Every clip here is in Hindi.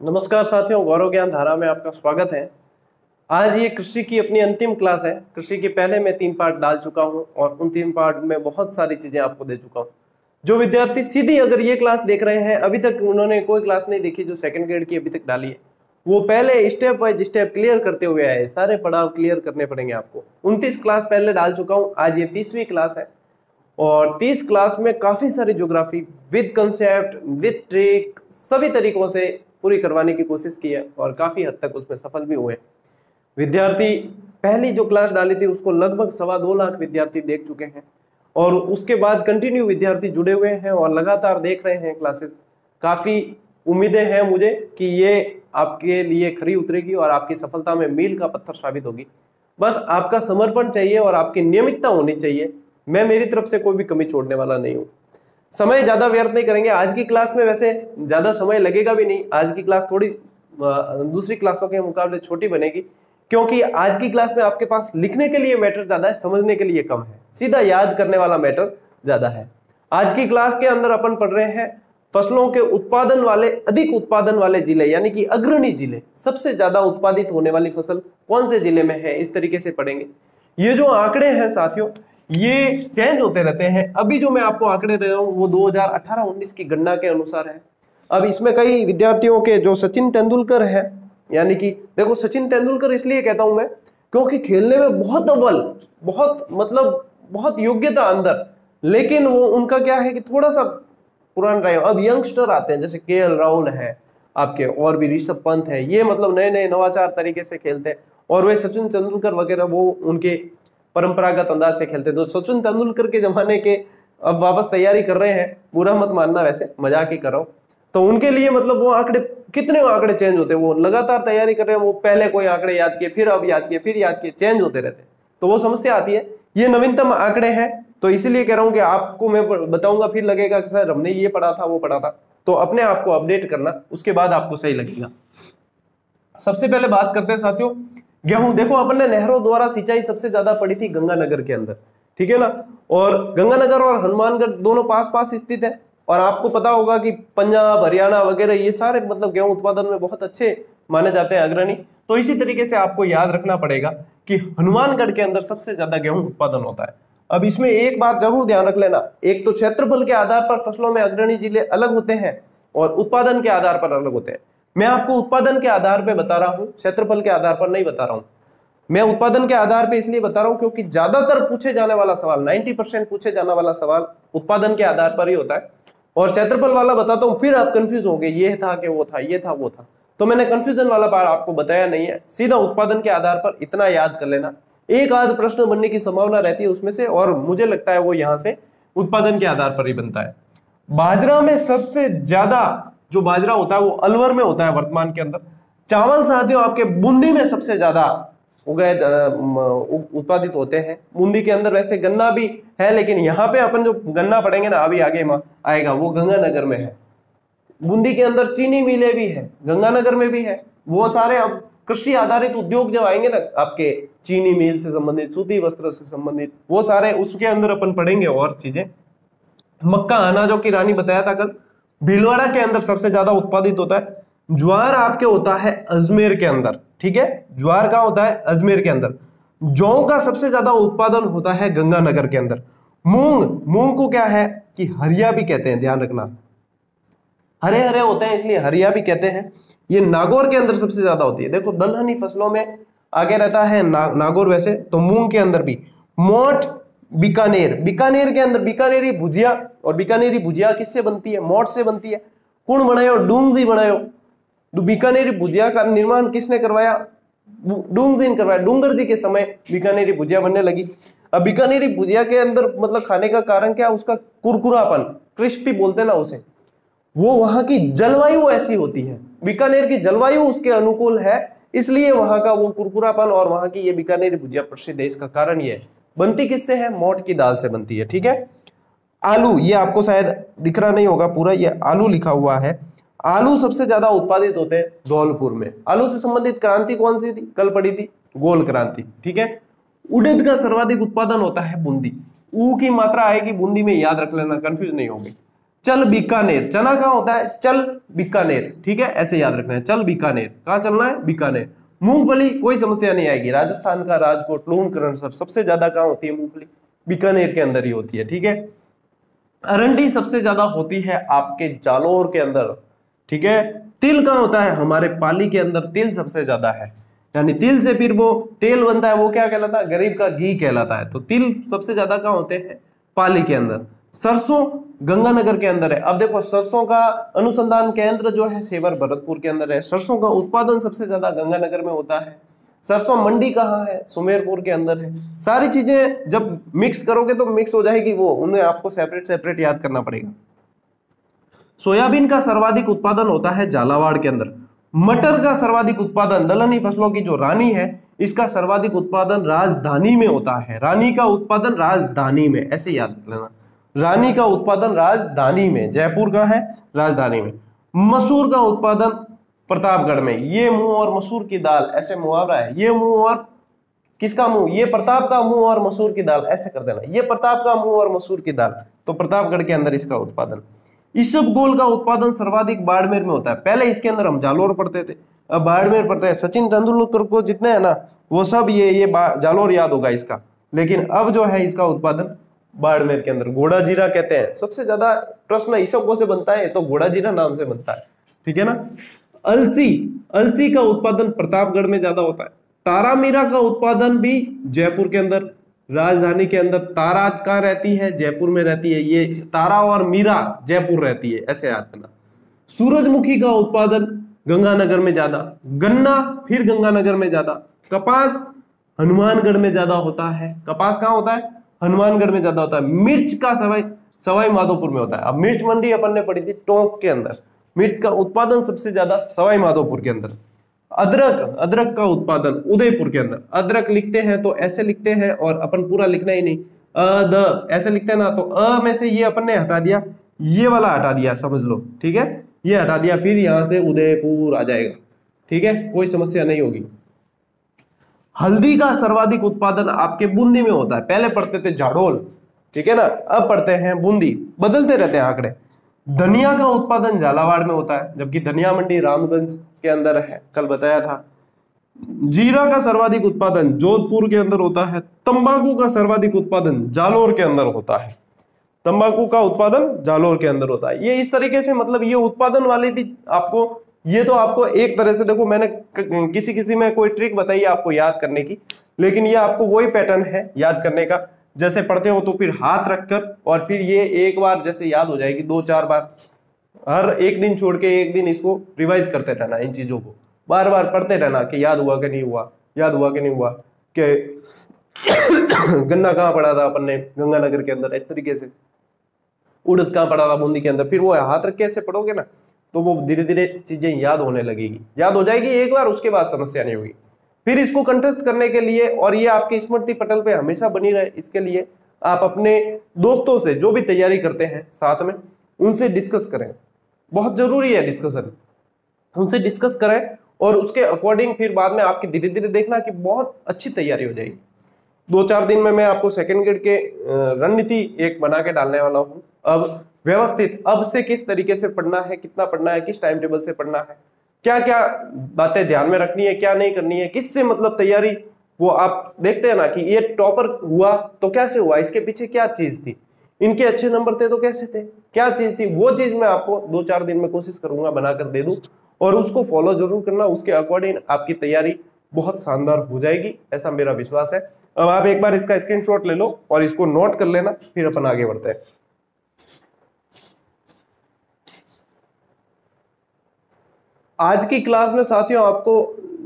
नमस्कार साथियों, गौरव ज्ञान धारा में आपका स्वागत है। आज ये कृषि की अपनी अंतिम क्लास है। कृषि के पहले मैं 3 पार्ट डाल चुका हूं और उन 3 पार्ट में बहुत सारी चीजें आपको दे चुका हूं। जो विद्यार्थी सीधी अगर ये क्लास देख रहे हैं, अभी तक उन्होंने कोई क्लास नहीं देखी जो सेकंड ग्रेड की अभी तक डाली है, वो पहले स्टेप बाय स्टेप क्लियर करते हुए आए। सारे पड़ाव क्लियर करने पड़ेंगे आपको। 29 क्लास पहले डाल चुका हूँ, आज ये 30वीं क्लास है और 30 क्लास में काफी सारी geography with concept with trick सभी तरीकों से पूरी करवाने की कोशिश की है और काफी हद तक उसमें सफल भी हुए। विद्यार्थी पहली जो क्लास डाली थी उसको लगभग 2.25 लाख विद्यार्थी देख चुके हैं और उसके बाद कंटिन्यू विद्यार्थी जुड़े हुए हैं और लगातार देख रहे हैं क्लासेस। काफी उम्मीदें हैं मुझे कि ये आपके लिए खरी उतरेगी और आपकी सफलता में मील का पत्थर साबित होगी। बस आपका समर्पण चाहिए और आपकी नियमितता होनी चाहिए। मैं मेरी तरफ से कोई भी कमी छोड़ने वाला नहीं हूं। समय ज्यादा व्यर्थ नहीं करेंगे। आज की क्लास में वैसे ज्यादा समय लगेगा भी नहीं। आज की क्लास थोड़ी दूसरी क्लासों के मुकाबले छोटी बनेगी क्योंकि आज की क्लास में आपके पास लिखने के लिए मैटर ज्यादा है, समझने के लिए कम है, सीधा याद करने वाला मैटर ज्यादा है। आज की क्लास के अंदर अपन पढ़ रहे हैं फसलों के उत्पादन वाले, अधिक उत्पादन वाले जिले यानी कि अग्रणी जिले, सबसे ज्यादा उत्पादित होने वाली फसल कौन से जिले में है, इस तरीके से पढ़ेंगे। ये जो आंकड़े हैं साथियों, ये चेंज होते रहते हैं। अभी जो मैं आपको आंकड़े दे रहा हूं वो 2018-19 की गणना के अनुसार है। अब इसमें कई विद्यार्थियों के जो सचिन तेंदुलकर है, यानी कि देखो सचिन तेंदुलकर इसलिए कहता हूं मैं क्योंकि खेलने में बहुत अव्वल, बहुत योग्यता अंदर, लेकिन वो उनका क्या है कि थोड़ा सा पुराना रहे। अब यंगस्टर आते हैं जैसे केएल राहुल है आपके, और भी ऋषभ पंत है, ये मतलब नए नए नवाचार तरीके से खेलते हैं और वे सचिन तेंदुलकर वगैरह वो उनके परंपरागत अंदाज से खेलते। तो सचिन तेंदुलकर के जमाने के अब वापस तैयारी कर रहे हैं, बुरा मत मानना, वैसे मजाक ही कर रहा हूं। तो उनके लिए मतलब वो आंकड़े, कितने आंकड़े चेंज होते हैं, वो लगातार तैयारी कर रहे हैं। वो पहले कोई आंकड़े याद किए, फिर अब याद किए, फिर याद किए, चेंज होते रहते हैं, तो वो समस्या आती है। ये नवीनतम आंकड़े हैं तो इसीलिए कह रहा हूं कि आपको मैं बताऊंगा, फिर लगेगा कि सर हमने ये पढ़ा था वो पढ़ा था। तो अपने आप को अपडेट करना, उसके बाद आपको सही लगेगा। सबसे पहले बात करते हैं साथियों गेहूं। देखो अपन ने नहरों द्वारा सिंचाई सबसे ज्यादा पड़ी थी गंगानगर के अंदर, ठीक है ना। और गंगानगर और हनुमानगढ़ दोनों पास पास स्थित है और आपको पता होगा कि पंजाब, हरियाणा वगैरह ये सारे मतलब गेहूं उत्पादन में बहुत अच्छे माने जाते हैं, अग्रणी। तो इसी तरीके से आपको याद रखना पड़ेगा कि हनुमानगढ़ के अंदर सबसे ज्यादा गेहूं उत्पादन होता है। अब इसमें एक बात जरूर ध्यान रख लेना, एक तो क्षेत्रफल के आधार पर फसलों में अग्रणी जिले अलग होते हैं और उत्पादन के आधार पर अलग होते हैं। मैं आपको उत्पादन के आधार पर बता रहा हूं, क्षेत्रफल के आधार पर नहीं बता रहा हूं। मैं उत्पादन के आधार पे इसलिए बता रहा हूं क्योंकि ज्यादातर पूछे जाने वाला सवाल, 90% पूछे जाने वाला सवाल उत्पादन के आधार पर ही होता है। और क्षेत्रफल वाला बताता हूं, फिर आप कंफ्यूज होंगे, ये था कि वो था, ये था वो था। तो मैंने कंफ्यूजन वाला पार्ट आपको बताया नहीं है, सीधा उत्पादन के आधार पर इतना याद कर लेना। एक आध प्रश्न बनने की संभावना रहती है उसमें से, और मुझे लगता है वो यहां से उत्पादन के आधार पर ही बनता है। बाजरा में सबसे ज्यादा जो बाजरा होता है वो अलवर में होता है वर्तमान के अंदर। चावल साथियों आपके बूंदी में सबसे ज्यादा उत्पादित होते हैं। बूंदी के अंदर वैसे गन्ना भी है, लेकिन यहाँ पे अपन जो गन्ना पढ़ेंगे ना अभी आगे आएगा, वो गंगानगर में है। बूंदी के अंदर चीनी मिलें भी है, गंगानगर में भी है। वो सारे अब कृषि आधारित उद्योग जब आएंगे ना आपके, चीनी मिल से संबंधित, सूती वस्त्र से संबंधित, वो सारे उसके अंदर अपन पढ़ेंगे और चीजें। मक्का, अनाजों की रानी बताया था कल। भीलवाड़ा के अंदर सबसे ज्यादा उत्पादित होता है। ज्वार आपके होता है अजमेर के अंदर, ठीक है। ज्वार का होता है अजमेर के अंदर। जौ का सबसे ज्यादा उत्पादन होता है गंगानगर के अंदर। मूंग, मूंग को क्या है कि हरिया भी कहते हैं, ध्यान रखना, हरे हरे होते हैं इसलिए हरिया भी कहते हैं। ये नागौर के अंदर सबसे ज्यादा होती है। देखो दलहनी फसलों में आगे रहता है नागौर वैसे, तो मूंग के अंदर भी। मोठ बीकानेर, बीकानेर के अंदर बीकानेरी भुजिया, और बीकानेरी भुजिया किससे बनती है, मोठ से बनती है। कौन बनायो, डूंगजी बनायो। बीकानेरी भुजिया का निर्माण किसने करवाया, डूंगजी ने करवाया। डूंगर जी के समय बीकानेरी भुजिया बनने लगी। अब बीकानेरी भुजिया के अंदर मतलब खाने का कारण क्या, उसका कुरकुरापन, क्रिस्पी बोलते ना उसे, वो वहां की जलवायु ऐसी होती है। बीकानेर की जलवायु उसके अनुकूल है, इसलिए वहां का वो कुरकुरापन और वहां की ये बीकानेरी भुजिया प्रसिद्ध है। इसका कारण ये है। बनती किससे है, मोठ की दाल से बनती है, ठीक है। आलू, ये आपको शायद दिख रहा नहीं होगा पूरा, ये आलू लिखा हुआ है। आलू सबसे ज्यादा उत्पादित होते हैं धौलपुर में। आलू से संबंधित क्रांति कौन सी थी, कल पड़ी थी, गोल क्रांति, ठीक है। उड़द का सर्वाधिक उत्पादन होता है बूंदी। ऊ की मात्रा आएगी बूंदी में, याद रख लेना, कंफ्यूज नहीं होगी। चल बीकानेर, चना कहाँ होता है, चल बीकानेर, ठीक है, ऐसे याद रखना है, चल बीकानेर, कहाँ चलना है, बीकानेर। मूंगफली कोई समस्या नहीं आएगी, राजस्थान का राजकोट, लूणकरण सबसे ज्यादा कहाँ होती है मूंगफली, बीकानेर के अंदर ही होती है, ठीक है। अरंडी सबसे ज्यादा होती है आपके जालोर के अंदर, ठीक है। तिल कहाँ होता है, हमारे पाली के अंदर तिल सबसे ज्यादा है, यानी तिल से फिर वो तेल बनता है, वो क्या कहलाता है, गरीब का घी कहलाता है। तो तिल सबसे ज्यादा कहाँ होते हैं, पाली के अंदर। सरसों गंगानगर के अंदर है। अब देखो सरसों का अनुसंधान केंद्र जो है सेवर भरतपुर के अंदर है। सरसों का उत्पादन सबसे ज्यादा गंगानगर में होता है। सरसों मंडी कहाँ है, सुमेरपुर के अंदर है। सारी चीजें जब मिक्स करोगे तो मिक्स हो जाएगी, वो उन्हें आपको सेपरेट सेपरेट याद करना पड़ेगा। सोयाबीन का सर्वाधिक उत्पादन होता है झालावाड़ के अंदर। मटर का सर्वाधिक उत्पादन, दलहनी फसलों की जो रानी है, इसका सर्वाधिक उत्पादन राजधानी में होता है। रानी का उत्पादन राजधानी में, ऐसे याद रख लेना, रानी का उत्पादन राजधानी में, जयपुर का है राजधानी में। मसूर का उत्पादन प्रतापगढ़ में। ये मुंह और मसूर की दाल, ऐसे मुहावरा है, ये मुंह और किसका मुंह, ये प्रताप का मुंह और मसूर की दाल, ऐसे कर देना, ये प्रताप का मुंह और मसूर की दाल। तो प्रतापगढ़ के अंदर इसका उत्पादन। इसबगोल का उत्पादन सर्वाधिक बाड़मेर में होता है। पहले इसके अंदर हम जालोर पढ़ते थे, अब बाड़मेर पढ़ते हैं। सचिन तेंदुलकर को जितने हैं ना, वो सब ये जालोर याद होगा इसका, लेकिन अब जो है इसका उत्पादन बाड़मेर के अंदर। घोड़ा जीरा कहते हैं, सबसे ज्यादा प्रश्न इसबगोल से बनता है तो घोड़ा जीरा नाम से बनता है, ठीक है ना। अलसी, अलसी का उत्पादन प्रतापगढ़ में ज्यादा होता है। तारामीरा का उत्पादन भी जयपुर के अंदर, राजधानी के अंदर। तारा कहाँ रहती है, जयपुर में रहती है। ये तारा और मीरा जयपुर रहती है, ऐसे याद करना। सूरजमुखी का उत्पादन गंगानगर में ज्यादा। गन्ना फिर गंगानगर में ज्यादा। कपास हनुमानगढ़ में ज्यादा होता है। कपास कहाँ होता है, हनुमानगढ़ में ज्यादा होता है। मिर्च का सवाई माधोपुर में होता है। अब मिर्च मंडी अपन ने पढ़ी थी टोंक के अंदर। मिर्च का उत्पादन सबसे ज्यादा सवाई माधोपुर के अंदर। अदरक, अदरक का उत्पादन उदयपुर के अंदर। अदरक लिखते हैं तो ऐसे लिखते हैं, और अपन पूरा लिखना ही नहीं, द ऐसे लिखते हैं ना, तो अ में से ये अपन ने हटा दिया, ये वाला हटा दिया, समझ लो, ठीक है, ये हटा दिया, फिर यहां से उदयपुर आ जाएगा, ठीक है, कोई समस्या नहीं होगी। हल्दी का सर्वाधिक उत्पादन आपके बूंदी में होता है। पहले पढ़ते थे झाडोल, ठीक है ना, अब पढ़ते हैं बूंदी, बदलते रहते हैं आंकड़े। धनिया का उत्पादन झालावाड़ में होता है, जबकि धनिया मंडी रामगंज के अंदर है, कल बताया था। जीरा का सर्वाधिक उत्पादन जोधपुर के अंदर होता है। तंबाकू का सर्वाधिक उत्पादन जालोर के अंदर होता है। तंबाकू का उत्पादन जालोर के अंदर होता है। ये इस तरीके से, मतलब ये उत्पादन वाले भी आपको, ये तो आपको एक तरह से देखो, मैंने किसी किसी में कोई ट्रिक बताई है आपको याद करने की, लेकिन ये आपको वही पैटर्न है याद करने का। जैसे पढ़ते हो तो फिर हाथ रखकर, और फिर ये एक बार जैसे याद हो जाएगी, 2-4 बार, हर एक दिन छोड़ के एक दिन इसको रिवाइज करते रहना। इन चीजों को बार बार पढ़ते रहना कि याद हुआ कि नहीं हुआ, याद हुआ कि नहीं हुआ, कि गन्ना कहाँ पड़ा था अपन ने, गंगानगर के अंदर, इस तरीके से। उड़द कहाँ पड़ा था, बूंदी के अंदर। फिर वो हाथ रख के ऐसे पढ़ोगे ना, तो वो धीरे धीरे चीजें याद होने लगेगी, याद हो जाएगी एक बार, उसके बाद समस्या नहीं होगी। फिर इसको कंठस्थ करने के लिए, और ये आपकी स्मृति पटल पे हमेशा बनी रहे, इसके लिए आप अपने दोस्तों से जो भी तैयारी करते हैं साथ में, उनसे डिस्कस करें। बहुत जरूरी है डिस्कशन, उनसे डिस्कस करें, और उसके अकॉर्डिंग फिर बाद में आपकी धीरे धीरे देखना कि बहुत अच्छी तैयारी हो जाएगी। 2-4 दिन में मैं आपको सेकंड ग्रेड के रणनीति एक बना के डालने वाला हूँ। अब व्यवस्थित, अब से किस तरीके से पढ़ना है, कितना पढ़ना है, किस टाइम टेबल से पढ़ना है, क्या क्या बातें ध्यान में रखनी है, क्या नहीं करनी है, किससे मतलब तैयारी। वो आप देखते हैं ना कि ये टॉपर हुआ तो कैसे हुआ, इसके पीछे क्या चीज थी, इनके अच्छे नंबर थे तो कैसे थे, क्या चीज थी, वो चीज मैं आपको 2-4 दिन में कोशिश करूंगा बनाकर दे दूं, और उसको फॉलो जरूर करना। उसके अकॉर्डिंग आपकी तैयारी बहुत शानदार हो जाएगी, ऐसा मेरा विश्वास है। अब आप एक बार इसका स्क्रीनशॉट ले लो और इसको नोट कर लेना, फिर अपन आगे बढ़ते हैं। आज की क्लास में साथियों आपको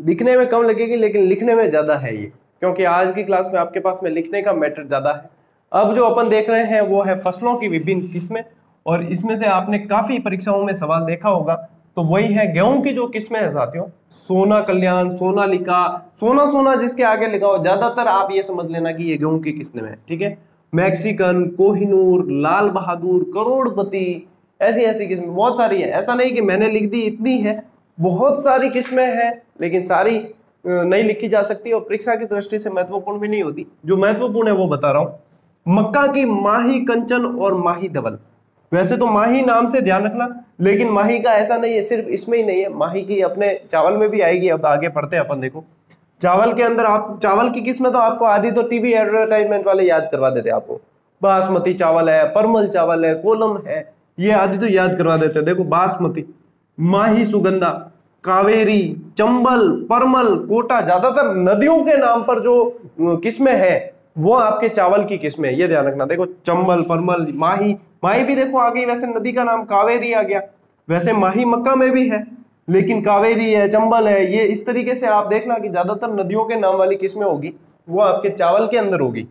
दिखने में कम लगेगी, लेकिन लिखने में ज्यादा है ये, क्योंकि आज की क्लास में आपके पास में लिखने का मैटर ज्यादा है। अब जो अपन देख रहे हैं वो है फसलों की विभिन्न किस्में, और इसमें से आपने काफी परीक्षाओं में सवाल देखा होगा, तो वही है गेहूं की जो किस्में हैं साथियों, सोना कल्याण, सोनालिका, सोना सोना जिसके आगे लिखा हो, ज्यादातर आप ये समझ लेना कि ये गेहूं की किस्में हैं, ठीक है। मैक्सिकन, कोहिनूर, लाल बहादुर, करोड़पति, ऐसी ऐसी किस्में बहुत सारी है। ऐसा नहीं कि मैंने लिख दी इतनी है, बहुत सारी किस्में हैं, लेकिन सारी नहीं लिखी जा सकती और परीक्षा की दृष्टि से महत्वपूर्ण भी नहीं होती। जो महत्वपूर्ण है वो बता रहा हूं। मक्का की माही कंचन और माही धवल, वैसे तो माही नाम से ध्यान रखना, लेकिन माही का ऐसा नहीं है सिर्फ इसमें ही नहीं है, माही की अपने चावल में भी आएगी। अब आगे पढ़ते हैं अपन। देखो चावल के अंदर आप चावल की किस्में तो आपको आधी तो टीवी एडवर्टाइजमेंट वाले याद करवा देते हैं आपको। बासमती चावल है, परमल चावल है, कोलम है, ये आदि तो याद करवा देते हैं। देखो बासमती, माही सुगंधा, कावेरी, चंबल, परमल, कोटा, ज्यादातर नदियों के नाम पर जो किस्में हैं वो आपके चावल की किस्में, ये ध्यान रखना। देखो चंबल, परमल, माही, माही भी देखो आ गई, वैसे नदी का नाम कावेरी आ गया। वैसे माही मक्का में भी है, लेकिन कावेरी है, चंबल है, ये इस तरीके से आप देखना कि ज्यादातर नदियों के नाम वाली किस्में होगी वो आपके चावल के अंदर होगी।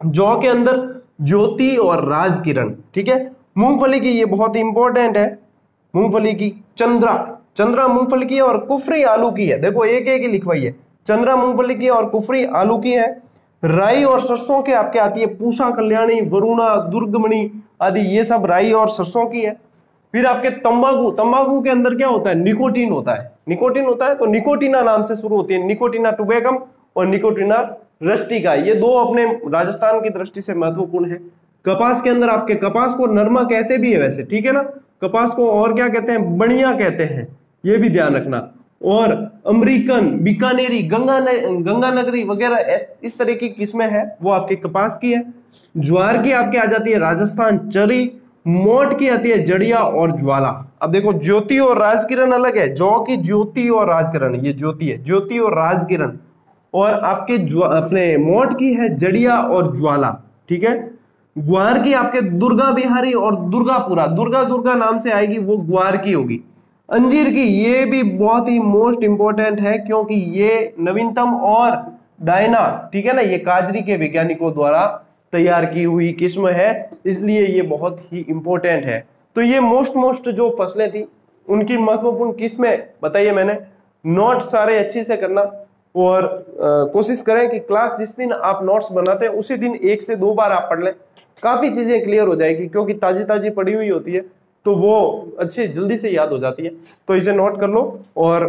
जौ के अंदर ज्योति और राजकिरण, ठीक है। मूंगफली की, ये बहुत इंपॉर्टेंट है, मूंगफली की चंद्रा, चंद्रा मूंगफली की और कुफरी आलू की है। देखो एक एक ही लिखवाई है, चंद्रा मूंगफली की और कुफरी आलू की है। राई और सरसों के आपके आती है, पूषा, कल्याणी, वरुणा, दुर्गमणि आदि, ये सब राई और सरसों की है। फिर आपके तंबाकू, तंबाकू के अंदर क्या होता है, निकोटीन होता है, निकोटीन होता है, तो निकोटीना नाम से शुरू होती है, निकोटीना टुबेकम और निकोटीना रस्टिका, ये दो अपने राजस्थान की दृष्टि से महत्वपूर्ण है। कपास के अंदर आपके, कपास को नरमा कहते भी है वैसे, ठीक है ना, कपास को और क्या कहते हैं, बणिया कहते हैं, ये भी ध्यान रखना। और अमेरिकन, बीकानेरी, गंगानगरी वगैरह इस तरह की किस्में हैं वो आपके कपास की है। ज्वार की आपके आ जाती है राजस्थान चरी, मोट की आती है जड़िया और ज्वाला। अब देखो ज्योति और राजकिरण अलग है, जौ की ज्योति और राजकिरण, ये ज्योति है, ज्योति और राजकिरण। और आपके अपने मोट की है जड़िया और ज्वाला, ठीक है। ग्वार की आपके दुर्गा बिहारी और दुर्गापुरा, दुर्गा दुर्गा नाम से आएगी, वो ग्वार की होगी। अंजीर की, ये भी बहुत ही मोस्ट इंपॉर्टेंट है क्योंकि ये नवीनतम और डायना, ठीक है ना, ये काजरी के वैज्ञानिकों द्वारा तैयार की हुई किस्म है, इसलिए ये बहुत ही इंपॉर्टेंट है। तो ये मोस्ट जो फसलें थी उनकी महत्वपूर्ण किस्में बताइए मैंने। नोट सारे अच्छे से करना और कोशिश करें कि क्लास जिस दिन आप नोट्स बनाते हैं उसी दिन 1 से 2 बार आप पढ़ लें, काफी चीजें क्लियर हो जाएगी, क्योंकि ताजी ताजी पढ़ी हुई होती है तो वो अच्छी जल्दी से याद हो जाती है। तो इसे नोट कर लो और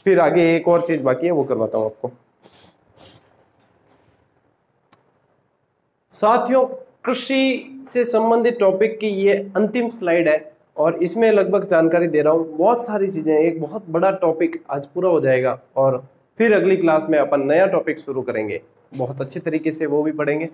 फिर आगे एक और चीज बाकी है वो करवाता हूं आपको। साथियों, कृषि से संबंधित टॉपिक की ये अंतिम स्लाइड है और इसमें लगभग जानकारी दे रहा हूँ, बहुत सारी चीजें, एक बहुत बड़ा टॉपिक आज पूरा हो जाएगा और फिर अगली क्लास में अपन नया टॉपिक शुरू करेंगे, बहुत अच्छे तरीके से वो भी पढ़ेंगे।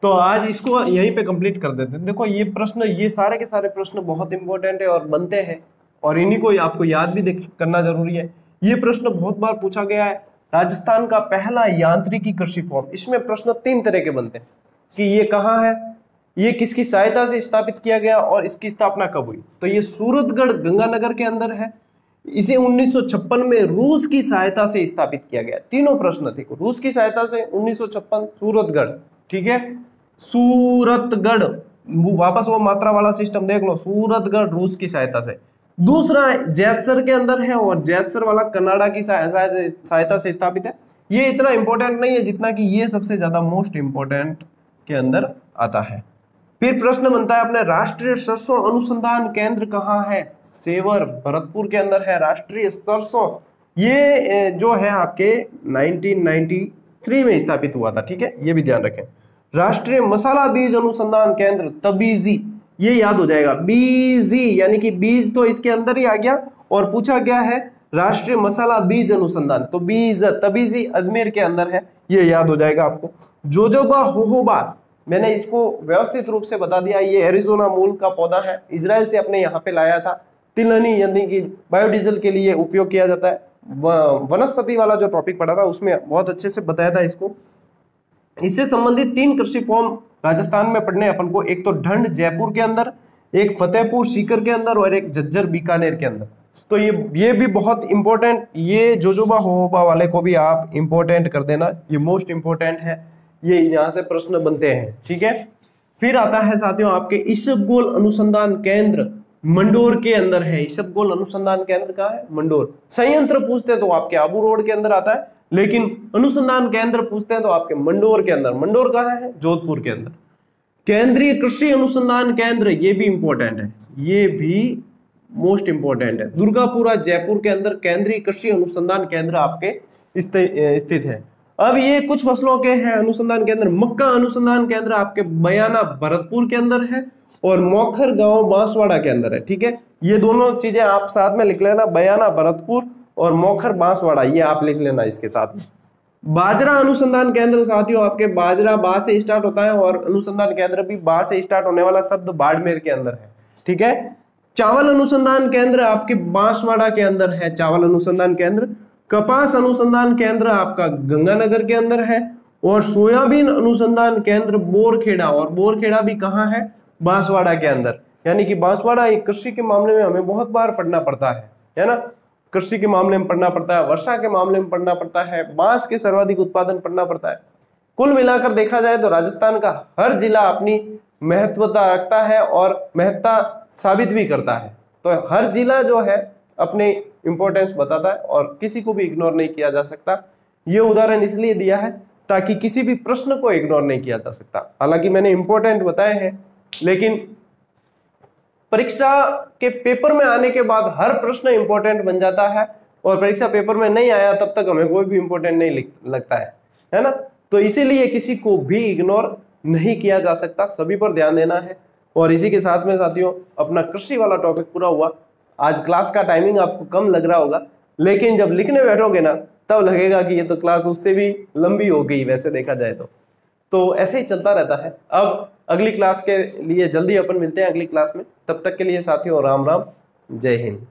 तो आज इसको यहीं पे कंप्लीट कर देते हैं। देखो ये प्रश्न, ये सारे के सारे प्रश्न बहुत इंपॉर्टेंट है और बनते हैं और इन्हीं को आपको याद भी करना जरूरी है। ये प्रश्न बहुत बार पूछा गया है, राजस्थान का पहला यांत्रिकी कृषि फॉर्म, इसमें प्रश्न 3 तरह के बनते हैं कि ये कहाँ है, ये किसकी सहायता से स्थापित किया गया और इसकी स्थापना कब हुई। तो ये सूरतगढ़ गंगानगर के अंदर है, इसे 1956 में रूस की सहायता से स्थापित किया गया। तीनों प्रश्न थे, रूस की सहायता से 1956 सूरतगढ़, ठीक है, सूरतगढ़, वापस वो मात्रा वाला सिस्टम देख लो, सूरतगढ़ रूस की सहायता से। दूसरा जैतसर के अंदर है और जैतसर वाला कनाडा की सहायता से स्थापित है। ये इतना इंपॉर्टेंट नहीं है जितना कि ये सबसे ज्यादा मोस्ट इंपॉर्टेंट के अंदर आता है। फिर प्रश्न बनता है अपने, राष्ट्रीय सरसों अनुसंधान केंद्र कहाँ है, सेवर भरतपुर के अंदर है राष्ट्रीय सरसों, ये जो है आपके 1993 में स्थापित हुआ था, ठीक है, ये भी ध्यान रखें। राष्ट्रीय मसाला बीज अनुसंधान केंद्र तबीजी, ये याद हो जाएगा, बीजी यानी कि बीज तो इसके अंदर ही आ गया और पूछा गया है राष्ट्रीय मसाला बीज अनुसंधान, तो बीज तबीजी अजमेर के अंदर है, ये याद हो जाएगा आपको। जोजोबा होहोबास, मैंने इसको व्यवस्थित रूप से बता दिया, ये एरिजोना मूल का पौधा है, इजराइल से अपने यहाँ पे लाया था, तिलहनी यानी कि बायोडीजल के लिए उपयोग किया जाता है। वनस्पति वाला जो टॉपिक पढ़ा था उसमें बहुत अच्छे से बताया था इसको। इससे संबंधित 3 कृषि फॉर्म राजस्थान में पढ़ने अपन को, एक तो ढंड जयपुर के अंदर, एक फतेहपुर सीकर के अंदर और एक झज्जर बीकानेर के अंदर। तो ये भी बहुत इंपॉर्टेंट, ये जोजोबा होहोबा वाले को भी आप इंपॉर्टेंट कर देना, ये मोस्ट इंपॉर्टेंट है, ये यहाँ से प्रश्न बनते हैं, ठीक है। फिर आता है साथियों आपके ईसबगोल अनुसंधान केंद्र मंडोर के अंदर है, ईसबगोल अनुसंधान केंद्र कहाँ है, मंडोर। संयंत्र पूछते हैं तो आपके आबू रोड के अंदर आता है, लेकिन अनुसंधान केंद्र पूछते हैं तो आपके मंडोर के अंदर। मंडोर कहाँ है, जोधपुर के अंदर। केंद्रीय कृषि अनुसंधान केंद्र, ये भी इंपॉर्टेंट है, ये भी मोस्ट इंपॉर्टेंट है, दुर्गापुरा जयपुर के अंदर केंद्रीय कृषि अनुसंधान केंद्र आपके स्थित है। अब ये कुछ फसलों के हैं अनुसंधान केंद्र, मक्का अनुसंधान केंद्र आपके बयाना भरतपुर के अंदर है और मोखर गांव बांसवाड़ा के अंदर है। ठीक है, ये दोनों चीजें आप साथ में लिख लेना, बयाना भरतपुर और मोखर बांसवाड़ा, ये आप लिख लेना इसके साथ में। बाजरा अनुसंधान केंद्र साथियों, आपके बाजरा बा से स्टार्ट होता है और अनुसंधान केंद्र भी बा से स्टार्ट होने वाला शब्द बाड़मेर के अंदर है। ठीक है, चावल अनुसंधान केंद्र आपके बांसवाड़ा के अंदर है, चावल अनुसंधान केंद्र। कपास अनुसंधान केंद्र आपका गंगानगर के अंदर है और सोयाबीन अनुसंधान केंद्र बोरखेड़ा, और बोरखेड़ा भी कहाँ है, बांसवाड़ा के अंदर। यानी कि बांसवाड़ा एक कृषि के मामले में हमें बहुत बार पढ़ना पड़ता है ना, कृषि के मामले में पढ़ना पड़ता है, वर्षा के मामले में पढ़ना पड़ता है, बांस के सर्वाधिक उत्पादन पढ़ना पड़ता है। कुल मिलाकर देखा जाए तो राजस्थान का हर जिला अपनी महत्वता रखता है और महत्ता साबित भी करता है। तो हर जिला जो है अपने इंपॉर्टेंस बताता है और किसी को भी इग्नोर नहीं किया जा सकता। ये उदाहरण इसलिए दिया है ताकि किसी भी प्रश्न को इग्नोर नहीं किया जा सकता। हालांकि मैंने इंपॉर्टेंट बताए हैं, लेकिन परीक्षा के पेपर में आने के बाद हर प्रश्न इंपॉर्टेंट बन जाता है और परीक्षा पेपर में नहीं आया तब तक हमें कोई भी इंपॉर्टेंट नहीं लगता है ना। तो इसीलिए किसी को भी इग्नोर नहीं किया जा सकता, सभी पर ध्यान देना है। और इसी के साथ में साथियों अपना कृषि वाला टॉपिक पूरा हुआ। आज क्लास का टाइमिंग आपको कम लग रहा होगा, लेकिन जब लिखने बैठोगे ना तब लगेगा कि ये तो क्लास उससे भी लंबी हो गई वैसे देखा जाए तो ऐसे ही चलता रहता है। अब अगली क्लास के लिए जल्दी अपन मिलते हैं अगली क्लास में, तब तक के लिए साथियों राम राम, जय हिंद।